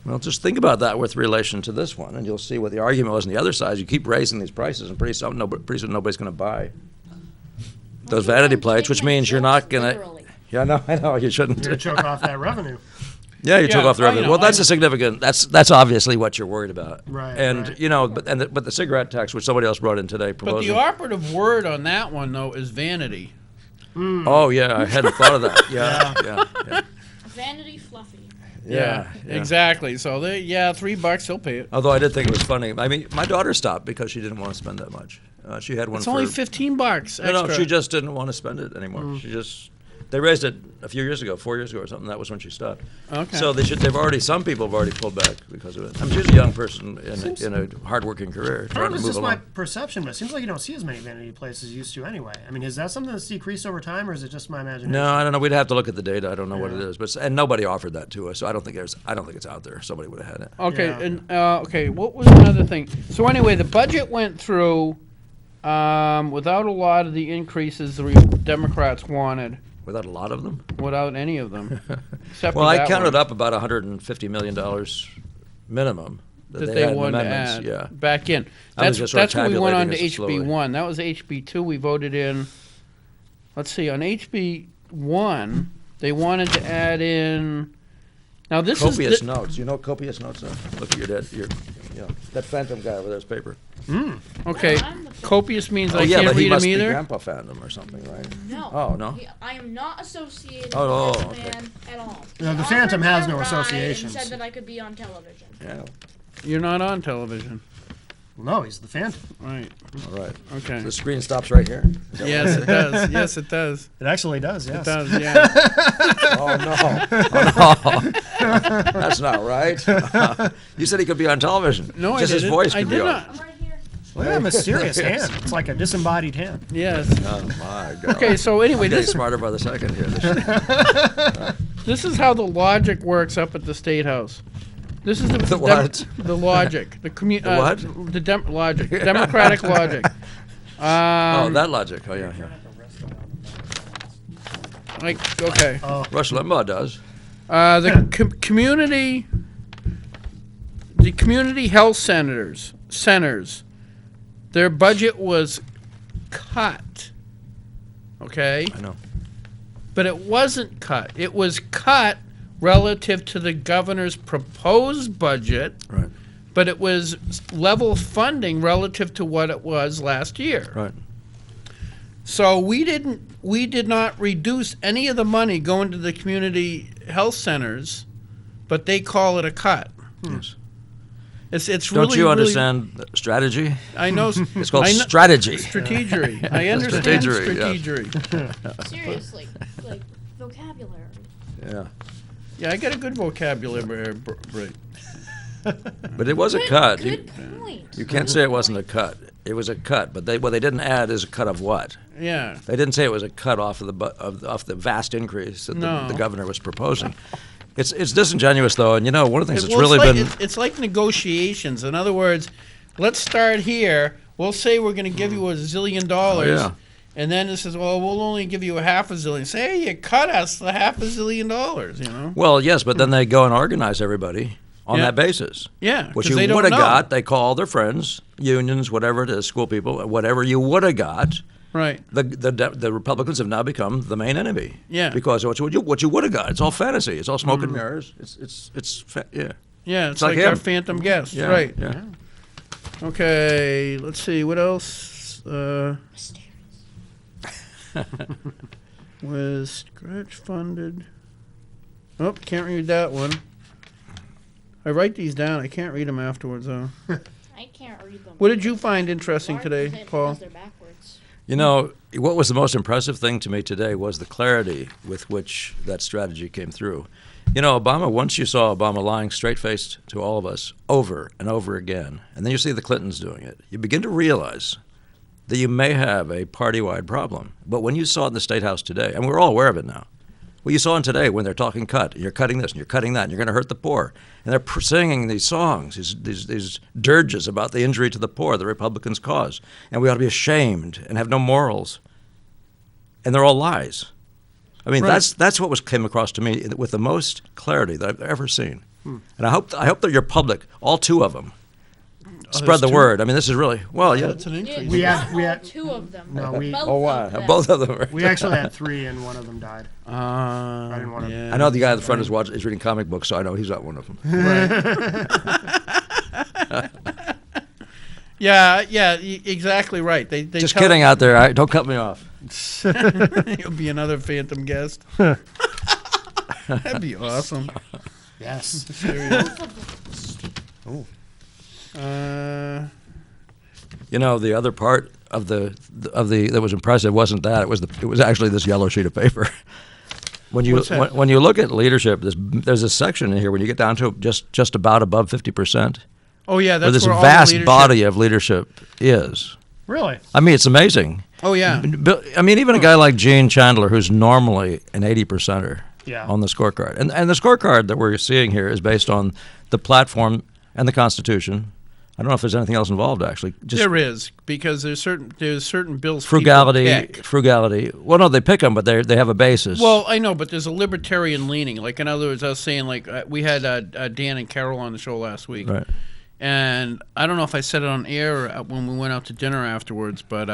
Well, just think about that with relation to this one, and you'll see what the argument was on the other side. You keep raising these prices, and pretty soon nobody's going to buy those you vanity don't plates, take which my means you're jokes not going to. literally. Yeah, I know, you shouldn't. You're gonna choke off that revenue. Yeah, you took Yeah, off the I revenue. know, Well, that's I a significant. That's obviously what you're worried about. Right, And right. you know, but the cigarette tax, which somebody else brought in today, But proposing. the operative word on that one, though, is vanity. Oh yeah, I hadn't thought of that. Yeah. Vanity fluffy. Yeah, Exactly. So $3, he'll pay it. Although I did think it was funny. I mean, my daughter stopped because she didn't want to spend that much. She had one It's for. only $15 extra. No, she just didn't want to spend it anymore. They raised it a few years ago, 4 years ago or something. That was when she stopped. Okay. So some people have already pulled back because of it. I mean, she's a young person in a hard-working career I don't trying know to if it's move just my along. perception, but it seems like you don't see as many vanity plates as you used to anyway. I mean, is that something that's decreased over time, or is it just my imagination? No, I don't know. We'd have to look at the data. I don't know what it is, and nobody offered that to us. So I don't think it's out there. Somebody would have had it. Okay, Yeah. and okay, what was another thing? So anyway, the budget went through without a lot of the increases the Democrats wanted, Without a lot of them. without any of them. Except Well, for I that counted one up about $150 million minimum that they they had in wanted to amendments. add Yeah. back in. I was That's just sort of when we went on to tabulating it slowly. HB1. That was HB2. We voted in. Let's see, on HB1, they wanted to add in. Now this Copious is notes. You know what copious notes are? Look at that phantom guy over there's paper. okay. I'm the Copious means I Oh yeah, can't but he read must them be either. Grandpa Phantom or something, right? No. Oh, no? I am not associated Oh, with oh, this okay. man at all. No, the He Phantom offered has me a no ride associations. And said that I could be on television. Yeah. You're not on television, No, he's the Phantom. right? All right. Okay. The screen stops right here. Is that Yes, it does. Yes, it does. It actually does. Yes. It does. Yeah. Oh no! Oh, no. That's not right. You said he could be on television. No, Just I his didn't. voice I could be did on. not. I'm right here. Look at that mysterious hand. It's like a disembodied hand. Yes. Oh my God. Okay. So anyway, I'm getting this smarter by the second here. this is how the logic works up at the State House. This is the what? the logic. The what? Logic. Democratic logic. Oh, that logic. Oh yeah. Like okay. Rush Limbaugh does. The community health centers, their budget was cut. Okay, I know. but it wasn't cut. It was cut relative to the governor's proposed budget, Right. but it was level funding relative to what it was last year. Right. So we did not reduce any of the money going to the community health centers, but they call it a cut. Yes. It's Don't really, you really- understand strategy? I know. It's called I know- strategy. Strategery. I understand Strategery, yes. strategery. Seriously, like vocabulary. Yeah. Yeah, I got a good vocabulary, right? But it was a cut. Good point. You can't say it wasn't a cut. It was a cut, but what they didn't add is a cut of what? Yeah. They didn't say it was a cut off of off the vast increase that No. the governor was proposing. It's disingenuous though, and one of the things that's Well, really it's been like, it's like negotiations. In other words, let's start here. We'll say we're going to give you $1 zillion. yeah. And then it says, well, we'll only give you $500 million. Say, hey, you cut us the $500 million, Well, yes, but then they go and organize everybody on Yeah. that basis. Yeah, What 'cause you they don't would have know. got, they call their friends, unions, whatever it is, school people, whatever you would have got. Right. The Republicans have now become the main enemy. Yeah. Because what you would have got, it's all fantasy. It's all smoke and mirrors. Yeah. Yeah, it's like like our him. phantom guest. Yeah. Right. Yeah. Okay, let's see. What else? Mysterious. was scratch funded. Oh, can't read that one. I write these down. I can't read them afterwards, though. I can't read them. What did you find interesting today, Paul? They're backwards. You know, what was the most impressive thing to me today was the clarity with which that strategy came through. You know, Obama, once you saw Obama lying straight-faced to all of us over and over again, and then you see the Clintons doing it, you begin to realize that you may have a party-wide problem. But when you saw it in the State House today, and we're all aware of it now, well, you saw it today when they're talking cut, and you're cutting this, and you're cutting that, and you're going to hurt the poor. And they're singing these songs, these dirges about the injury to the poor the Republicans cause. And we ought to be ashamed and have no morals. And they're all lies. I mean, Right. that's what came across to me with the most clarity that I've ever seen. And I hope that your public, all two of them, spread the two? word. I mean, this is really, well, yeah. That's an increase. We Not had- all had- two of them. No, we- both Oh, wow. Of them. Both of them are. We actually had 3, and one of them died. I didn't wanna- yeah. I know the guy in the front is reading comic books, so I know he's not one of them. Yeah, exactly right. They Just tell- kidding out there. Don't cut me off. You'll be another phantom guest. That'd be awesome. Yes. You know, the other part of the that was impressive wasn't that. It was actually this yellow sheet of paper. When you What's that? when you look at leadership, there's a section in here when you get down to just about above 50%, Oh yeah, where that's this where all the vast leadership- body of leadership is. Really? I mean, it's amazing. Oh yeah. I mean, even a guy like Gene Chandler, who's normally an 80%er Yeah. on the scorecard, and the scorecard that we're seeing here is based on the platform and the Constitution. I don't know if there's anything else involved, actually. Just There is, because there's certain bills frugality. people pick. Frugality. Well, no, they pick them, but they have a basis. Well, I know, but there's a libertarian leaning. Like, in other words, I was saying, like, we had Dan and Carol on the show last week. Right. And I don't know if I said it on air when we went out to dinner afterwards, but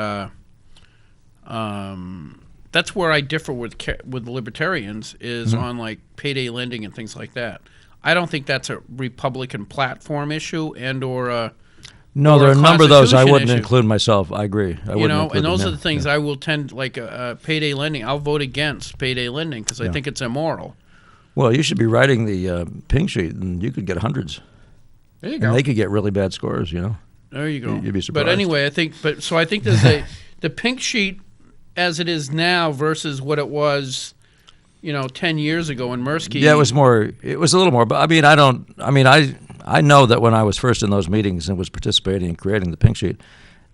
that's where I differ with the libertarians is on, like, payday lending and things like that. I don't think that's a Republican platform issue or No, or there are a a number of those I Constitution wouldn't issue. include myself. I agree. I you wouldn't know, include and those them, are the things yeah. I will tend, like payday lending. I'll vote against payday lending because I Yeah. think it's immoral. Well, you should be writing the pink sheet, and you could get hundreds. There you And go. they could get really bad scores, you know. There you go. You'd be surprised. But anyway, I think there's the pink sheet as it is now versus what it was, 10 years ago in Mirsky. Yeah, it was a little more. But I know that when I was first in those meetings and was participating in creating the pink sheet,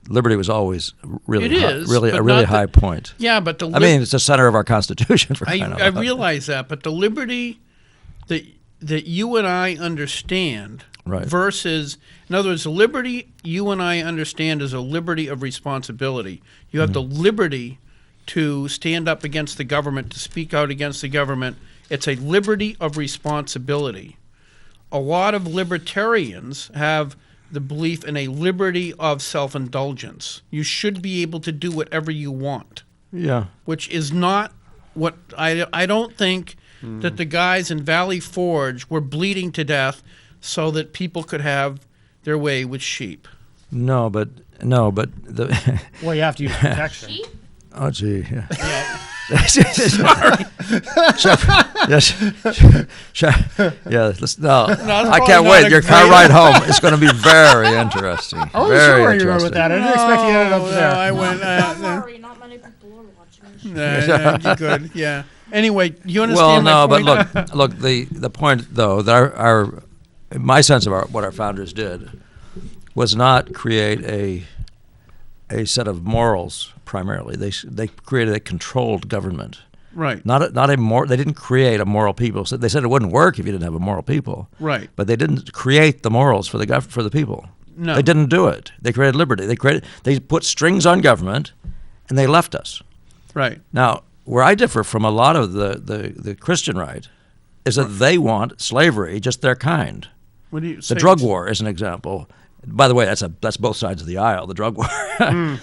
liberty was always really It high, is, really but a really not the- high point. Yeah, but I mean, it's the center of our Constitution. For crying out I loud. realize that, but the liberty that you and I understand Right. versus, in other words, the liberty you and I understand is a liberty of responsibility. You have the liberty to stand up against the government, to speak out against the government. It's a liberty of responsibility. A lot of libertarians have the belief in a liberty of self-indulgence. You should be able to do whatever you want, Yeah. which is not what I don't think that the guys in Valley Forge were bleeding to death so that people could have their way with sheep. No, but the. Well, you have to use protection. Sheep? Oh, gee. Yeah. Sorry. Yes. Yeah. No, I probably can't not wait. a Your car great- ride home is going to be very interesting. I wasn't very sure where you were interesting. with that. I didn't expect you to end up there. I went. Don't worry, not many people are watching. You're good. Yeah. Anyway, you Well, understand no, my but point? look. The point though that my sense of what our founders did was not create a set of morals primarily. They created a controlled government. Right. Not a more. They didn't create a moral people. So they said it wouldn't work if you didn't have a moral people. Right. But they didn't create the morals for the people. No. They didn't do it. They created liberty. They put strings on government, and they left us. Right. Now, where I differ from a lot of the Christian right is that they want slavery, just their kind. What do you The say? drug war is an example. By the way, that's both sides of the aisle, the drug war.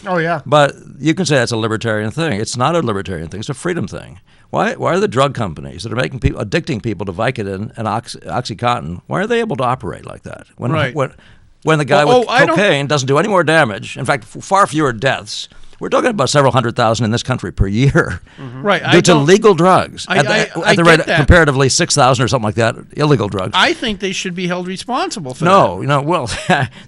Oh, yeah. But you can say that's a libertarian thing. It's not a libertarian thing. It's a freedom thing. Why are the drug companies that are addicting people to Vicodin and OxyContin, why are they able to operate like that? Right. when the guy Oh, with I don't- cocaine doesn't do any more damage. In fact, far fewer deaths. We're talking about several 100,000 in this country per year Right. due to legal drugs. I at the get rate that. comparatively 6,000 or something like that, illegal drugs. I think they should be held responsible for that. No, well,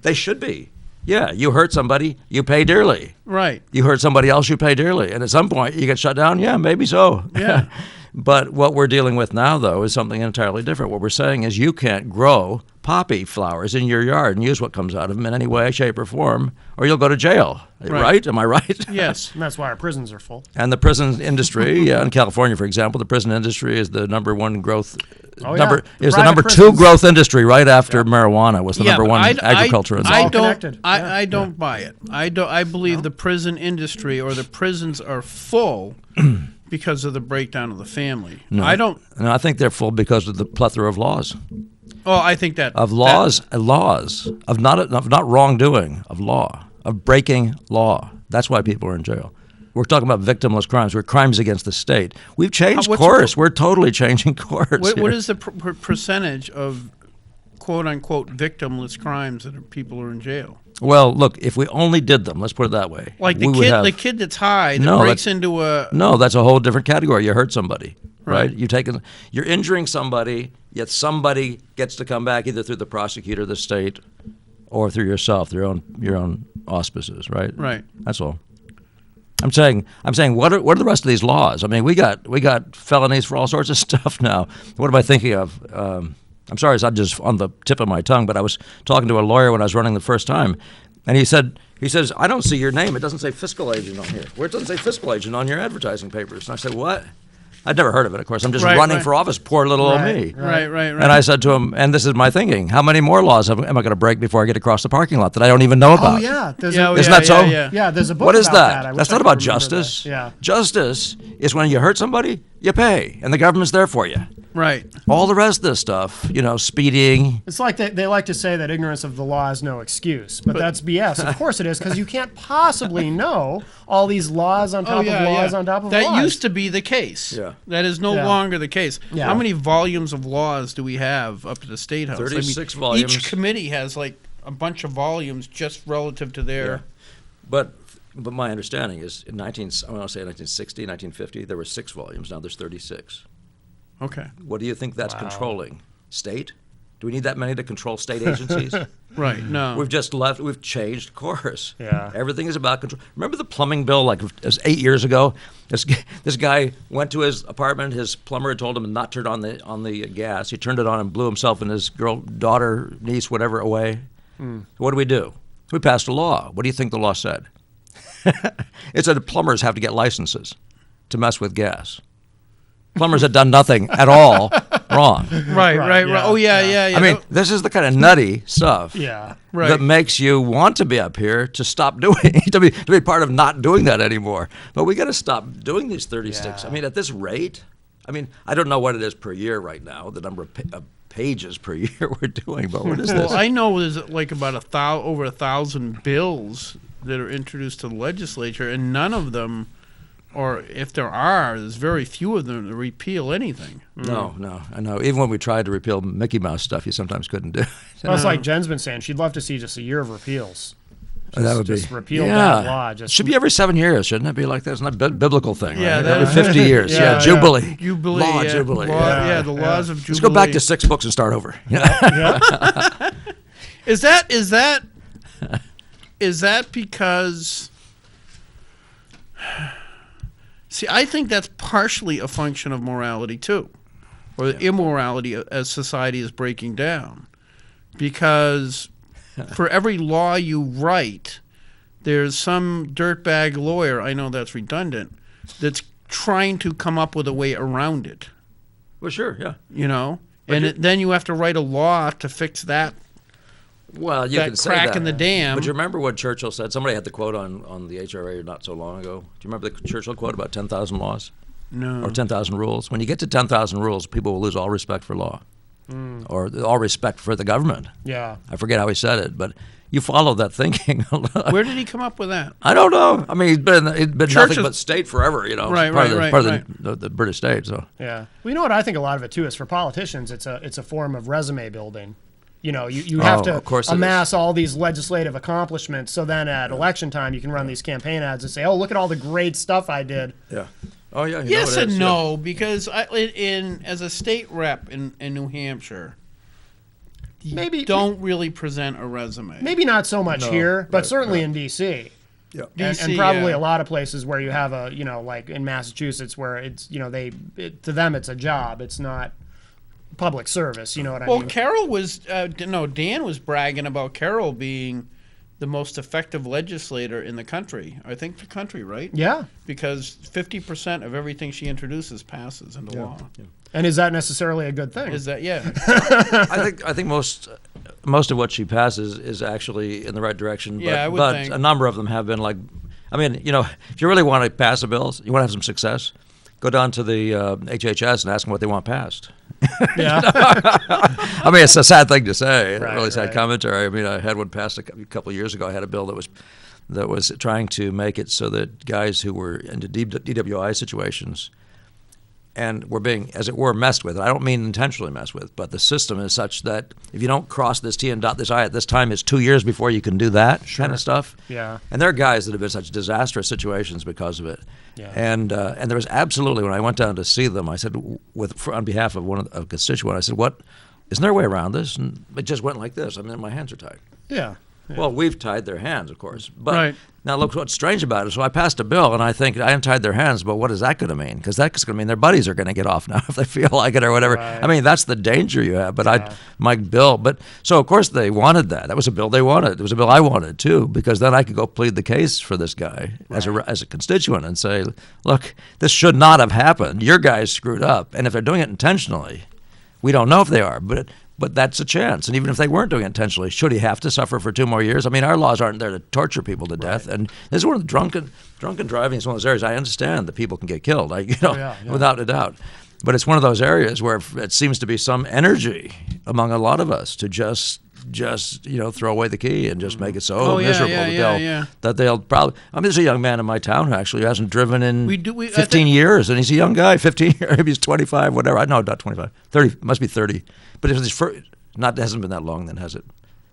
they should be. Yeah, you hurt somebody, you pay dearly. Right. You hurt somebody else, you pay dearly. And at some point, you get shut down. Yeah, maybe so. Yeah. But what we're dealing with now, though, is something entirely different. What we're saying is you can't grow poppy flowers in your yard and use what comes out of them in any way, shape, or form, or you'll go to jail. Right? Am I right? Yes. And that's why our prisons are full. And the prison industry, in California, for example, the prison industry is the number one growth. Oh, yeah. The Is the private number prisons. two growth industry right after marijuana was the number but one agriculture I industry. all don't. connected. I don't buy it. I believe the prison industry or the prisons are full because of the breakdown of the family. No. I don't. No, I think they're full because of the plethora of laws. Oh, I think that Of laws of not wrongdoing, of law, of breaking law. That's why people are in jail. We're talking about victimless crimes. We're crimes against the state. We've changed what's course. We're totally changing course. What here. is the percentage of quote unquote victimless crimes that people are in jail? Well, look, if we only did them, let's put it that way. Like we would have- the kid that's high that No, breaks that's- into a. No, that's a whole different category. You hurt somebody, right? Right. You're injuring somebody, yet somebody gets to come back either through the prosecutor, the state, or through yourself, your own auspices, right? Right. That's all. I'm saying, what are the rest of these laws? I mean, we got felonies for all sorts of stuff now. What am I thinking of? I'm sorry, it's not just on the tip of my tongue, but I was talking to a lawyer when I was running the first time, and he says, I don't see your name. It doesn't say fiscal agent on here. Where it doesn't say fiscal agent on your advertising papers. And I said, what? I'd never heard of it, of course. I'm just running for office, poor little old me. Right. And I said to him, and this is my thinking, how many more laws am I going to break before I get across the parking lot that I don't even know about? Oh, yeah. There's Yeah, a, Isn't that so? yeah, there's a book What is about that? I wish That's I not could about remember justice. that. Yeah. Justice is when you hurt somebody, you pay, and the government's there for you. Right. All the rest of this stuff, speeding. It's like they like to say that ignorance of the law is no excuse, but that's BS. Of course it is, because you can't possibly know all these laws on top of laws on top of that laws. That used to be the case. Yeah. That is no Yeah. longer the case. Yeah. How many volumes of laws do we have up at the State House? 36 volumes. Each committee has like a bunch of volumes just relative to their. But my understanding is I want to say 1960, 1950, there were 6 volumes. Now there's 36. Okay. What do you think that's controlling? State? Do we need that many to control state agencies? Right. No. We've changed course. Yeah. Everything is about control. Remember the plumbing bill, like it was 8 years ago? This guy went to his apartment. His plumber had told him to not turn on the gas. He turned it on and blew himself and his daughter, niece, whatever, away. What do? We passed a law. What do you think the law said? It said plumbers have to get licenses to mess with gas. Plumbers had done nothing at all wrong. Right. yeah, Oh yeah. I mean, this is the kind of nutty stuff Yeah. Right. that makes you want to be up here to stop doing, to be part of not doing that anymore. But we got to stop doing these 36. Yeah. I mean, at this rate, I don't know what it is per year right now, the number of pages per year we're doing, but what is this? Well, I know there's like about over 1,000 bills that are introduced to the legislature, and none of them, or if there are, there's very few of them to repeal anything. No, I know. Even when we tried to repeal Mickey Mouse stuff, you sometimes couldn't do it. Well, it's like Jen's been saying. She'd love to see just a year of repeals. That would just be repeal that law. Just should be every 7 years, shouldn't it be like that? It's not a biblical thing, Yeah, right? that- Every 50 years, Yeah, Jubilee. Jubilee. Law yeah. Jubilee. Law- yeah. the laws of Jubilee. Let's go back to 6 books and start over. Is that because? See, I think that's partially a function of morality too, or the immorality as society is breaking down, because for every law you write, there's some dirtbag lawyer, I know that's redundant, that's trying to come up with a way around it, Well, sure, yeah. then you have to write a law to fix that. Well, you That can say crack that. in the dam. But you remember what Churchill said? Somebody had the quote on the HRA not so long ago. Do you remember the Churchill quote about 10,000 laws? No. Or 10,000 rules? When you get to 10,000 rules, people will lose all respect for law. Or all respect for the government. yeah. I forget how he said it, but you follow that thinking a lot. Where did he come up with that? I don't know. I mean, he's been nothing Churchill's- but state forever, Right, part of right. the British state. So Yeah. Well, you know what I think a lot of it too is for politicians, it's a form of resume building. You know, you have of course to it amass all these legislative accomplishments. So then at election time, you can run these campaign ads and say, "Oh, look at all the great stuff I did." Yeah. Oh yeah. Yes and no, because as a state rep in New Hampshire, you don't really present a resume. Maybe not so much here, but certainly in D.C. Yeah. And probably a lot of places where you have a, you know, like in Massachusetts, where it's, you know, to them it's a job. It's not public service. You know what I mean? Well, Carol was Dan was bragging about Carol being the most effective legislator in the country. I think the country, right? Yeah. Because 50% of everything she introduces passes into law. Yeah. And is that necessarily a good thing? Is that I think most of what she passes is actually in the right direction. But, Yeah, I would but think. a number of them have been like, I mean, you know, if you really want to pass a bill, you want to have some success, go down to the HHS and ask them what they want passed. Yeah. I mean, it's a sad thing to say, Right, really sad right. commentary. I mean, I had one passed a couple of years ago. I had a bill that was trying to make it so that guys who were into DWI situations and were being, as it were, messed with. I don't mean intentionally messed with, but the system is such that if you don't cross this T and dot this I at this time, it's 2 years before you can do that kind of stuff. Yeah. And there are guys that have been in such disastrous situations because of it. Yeah. And there was absolutely, when I went down to see them, I said, on behalf of a constituent, I said, isn't there a way around this? And it just went like this. I mean, my hands are tied. Yeah. Well, we've tied their hands, of course. But Right. now look what's strange about it. So I passed a bill, and I think I untied their hands, but what is that going to mean? Because that's going to mean their buddies are going to get off now if they feel like it or whatever. Right. I mean, that's the danger you have. But my bill, so of course they wanted that. That was a bill they wanted. It was a bill I wanted too, because then I could go plead the case for this guy as a constituent and say, look, this should not have happened. Your guys screwed up, and if they're doing it intentionally, we don't know if they are, but that's a chance. And even if they weren't doing it intentionally, should he have to suffer for 2 more years? I mean, our laws aren't there to torture people to death. And this is one of the drunken driving is one of those areas I understand that people can get killed, without a doubt. But it's one of those areas where it seems to be some energy among a lot of us to just throw away the key and just make it so miserable that they'll probably. I mean, there's a young man in my town who actually hasn't driven in 15 years, and he's a young guy, 15 years, maybe he's 25, whatever. No, not 25, 30, must be 30. But if it's hasn't been that long, then has it?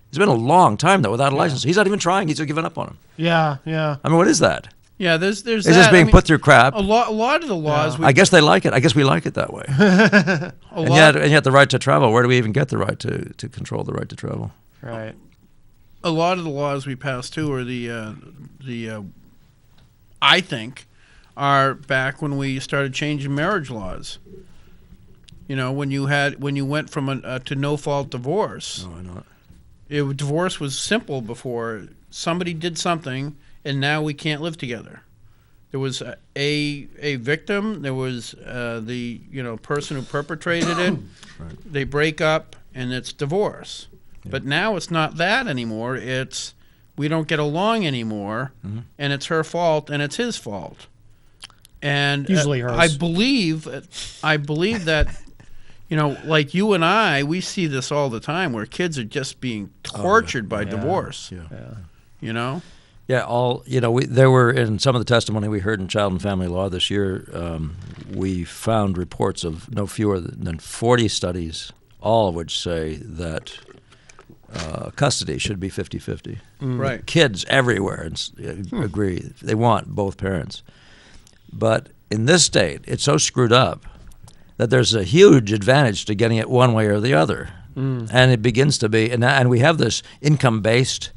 It's been a long time though without a license. He's not even trying. He's given up on him. Yeah. Yeah. I mean, what is that? Yeah, there's It's just being put through crap. A lot of the laws. I guess they like it. I guess we like it that way. and yet the right to travel. Where do we even get the right to control the right to travel? Right. A lot of the laws we passed too are I think, are back when we started changing marriage laws. You know, when you went from to no fault divorce. No, I know. Divorce was simple before. Somebody did something, and now we can't live together. There was a victim. There was the person who perpetrated it. Right. They break up, and it's divorce. Yeah. But now it's not that anymore. It's we don't get along anymore, and it's her fault, and it's his fault. And usually hers. I believe that. Like you and I, we see this all the time where kids are just being tortured by divorce. Yeah. Yeah, there were, in some of the testimony we heard in Child and Family Law this year, we found reports of no fewer than 40 studies, all of which say that custody should be 50-50. Right. Kids everywhere agree. They want both parents. But in this state, it's so screwed up that there's a huge advantage to getting it one way or the other. And it begins to be, and we have this income-based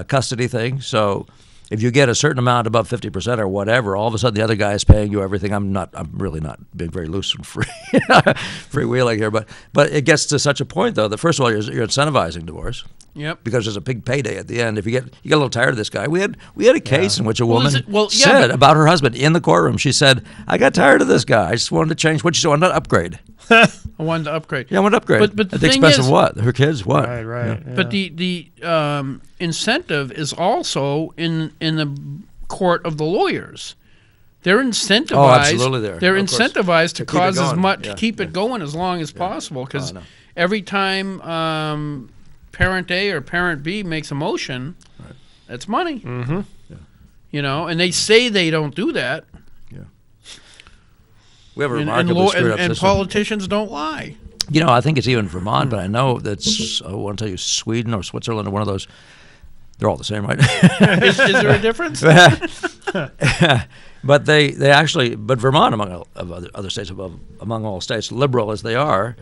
custody thing. So if you get a certain amount above 50% or whatever, all of a sudden the other guy is paying you everything. I'm really not being very loose and freewheeling here, but it gets to such a point though that first of all you're incentivizing divorce. Yep. Because there's a big payday at the end. If you get a little tired of this guy, we had a case in which a woman said about her husband in the courtroom. She said, "I got tired of this guy. I just wanted to change." What she said, "I wanted to upgrade." I wanted to upgrade. Yeah, I wanted to upgrade. But at the expense of what? Her kids? What? Right. Yeah. But the incentive is also in the court of the lawyers. They're incentivized. Oh, absolutely. They're incentivized to cause as much, to keep it going as long as possible. Because every time parent A or parent B makes a motion, that's money. Mm-hmm. Yeah. And they say they don't do that. Yeah. We have a remarkably screwed up and system. politicians don't lie. You know, I think it's even Vermont, but I know that's, I want to tell you, Sweden or Switzerland or one of those. They're all the same, right? Is there a difference? But they actually, but Vermont, among other states, among all states, liberal as they are,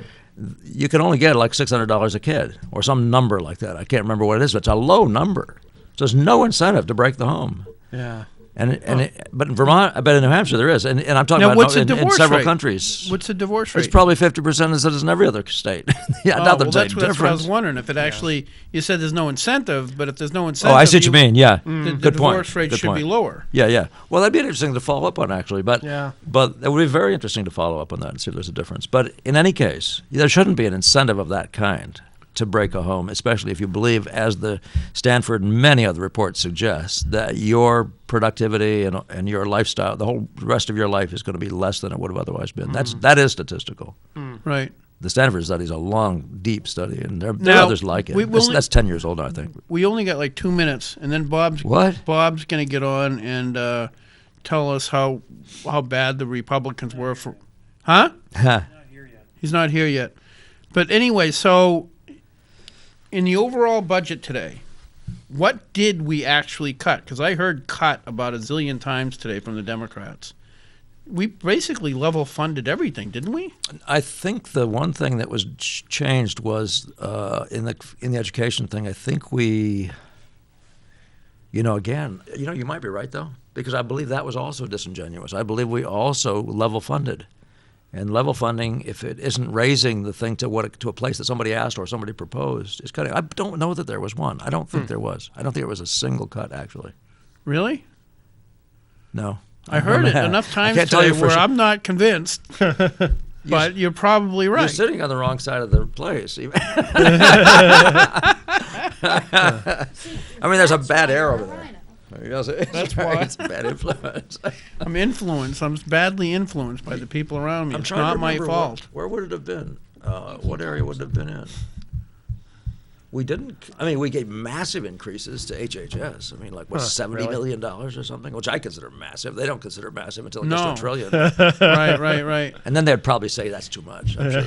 you can only get like $600 a kid or some number like that. I can't remember what it is, but it's a low number. So there's no incentive to break the home. Yeah. But in Vermont, I bet in New Hampshire there is, and I'm talking Now, about what's the in divorce several rate? countries. What's the divorce rate? It's probably 50% as it is in every other state. Yeah, not that that's what I was difference. wondering. If it actually, you said there's no incentive, but if there's no incentive, Oh, I see what you mean. Yeah, the good point. divorce rate Good should be point. lower. Yeah. Well, that'd be interesting to follow up on, actually. But Yeah. but it would be very interesting to follow up on that and see if there's a difference. But in any case, there shouldn't be an incentive of that kind to break a home, especially if you believe, as the Stanford and many other reports suggest, that your productivity and your lifestyle, the whole rest of your life is going to be less than it would have otherwise been. That is statistical. Right. The Stanford study is a long, deep study, and there are Now, others like it. we will- That's 10 years old, I think. We only got like 2 minutes, and then Bob's What? going to get on and tell us how bad the Republicans were for. Huh? He's not here yet. But anyway, so in the overall budget today, what did we actually cut? Because I heard cut about a zillion times today from the Democrats. We basically level funded everything, didn't we? I think the one thing that was changed was in the education thing. I think we, again, you might be right though, because I believe that was also disingenuous. I believe we also level funded, and level funding, if it isn't raising the thing to a place that somebody asked or somebody proposed, is cutting. I don't know that there was one. I don't think there was. I don't think it was a single cut actually. Really? No. I heard it enough times today where I'm not convinced. But you're probably right. You're sitting on the wrong side of the place. I mean, there's a bad air over there. That's why. It's a bad influence. I'm influenced. I'm badly influenced by the people around me. I'm It's trying to not my remember fault. Where would it have been? What area would it have been in? We didn't. I mean, we gave massive increases to HHS. I mean, like what, $70 million or something, which I consider massive. They don't consider massive until it gets to $1 trillion. Right. And then they'd probably say that's too much. I'm sure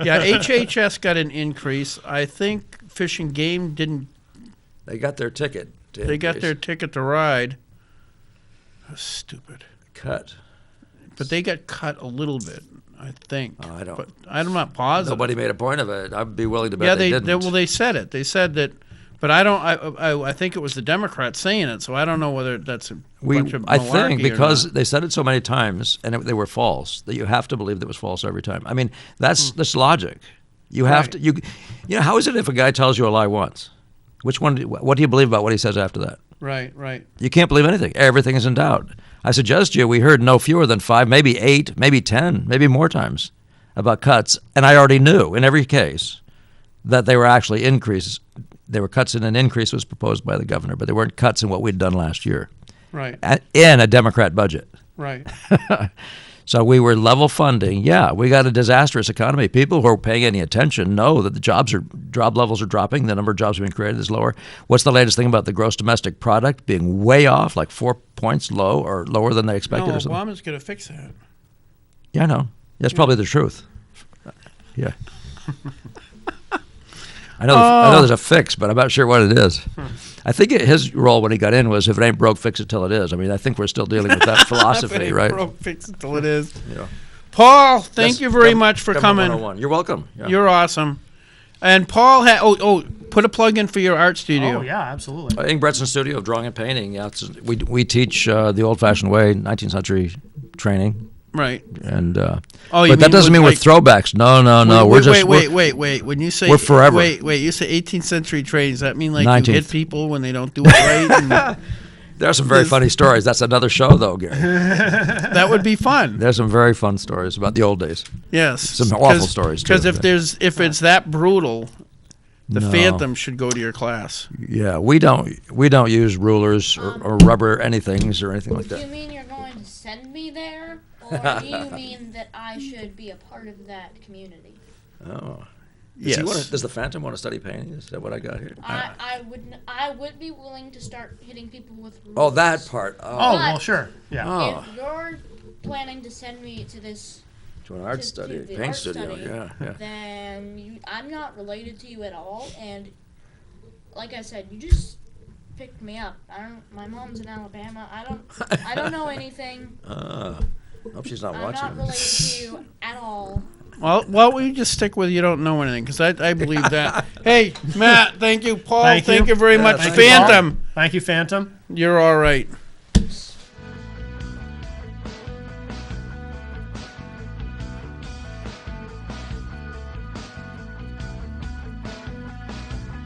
Yeah, HHS got an increase. I think Fish and Game didn't. they got their ticket. They got their ticket to ride. That's stupid. cut. But they got cut a little bit, I think. I don't. But I'm not positive. Nobody made a point of it. I'd be willing to bet Yeah, they didn't. well, they said it. They said that, but I don't. I think it was the Democrats saying it, so I don't know whether that's a bunch of I malarkey think or because not. they said it so many times and they were false that you have to believe that it was false every time. I mean, that's logic. You have to. How is it if a guy tells you a lie once? Which one? What do you believe about what he says after that? Right. You can't believe anything. Everything is in doubt. I suggest we heard no fewer than 5, maybe 8, maybe 10, maybe more times about cuts, and I already knew in every case that they were actually increases. They were cuts in an increase was proposed by the governor, but they weren't cuts in what we'd done last year. Right. In a Democrat budget. Right. So we were level funding. Yeah, we got a disastrous economy. People who are paying any attention know that the job levels are dropping. The number of jobs being created is lower. What's the latest thing about the gross domestic product being way off, like 4 points low or lower than they expected? No, or something? Obama's going to fix that. Yeah, I know. That's probably the truth. Yeah. I know there's a fix, but I'm not sure what it is. I think his role when he got in was, if it ain't broke, fix it till it is. I mean, I think we're still dealing with that philosophy, right? Broke, fix it till it is. Yeah. Paul, thank you very much for coming. 101. You're welcome. Yeah. You're awesome. And Paul put a plug in for your art studio. Oh, yeah, absolutely. Ingbretson Studio of Drawing and Painting. Yeah, we teach the old-fashioned way, 19th century training. Right. And but you that doesn't mean we're throwbacks. No. Wait. When you say we're forever. Wait. You say 18th century training. Does that mean like 19th. you hit people when they don't do it right? There are some very funny stories. That's another show, though, Gary. That would be fun. There's some very fun stories about the old days. Yes. Some awful stories, too. Because if it's that brutal, the No. Phantom should go to your class. Yeah, we don't use rulers or rubber anythings or anything like Do you that. mean you're going to send me there? Or do you mean that I should be a part of that community? Oh. Yes. Does the Phantom want to study painting? Is that what I got here? I would be willing to start hitting people with rulers. Oh, that part. Oh, well, sure. Yeah. Oh. If you're planning to send me to this To an art study, the paint art studio. study, Yeah. then I'm not related to you at all. And like I said, you just picked me up. My mom's in Alabama. I don't know anything. Hope she's not I'm watching. not related to you at all. Well, we just stick with you don't know anything, because I believe that. Hey, Matt, thank you. Paul, thank you very much. Thank you, Paul. Phantom, Thank you, Phantom. you're all right.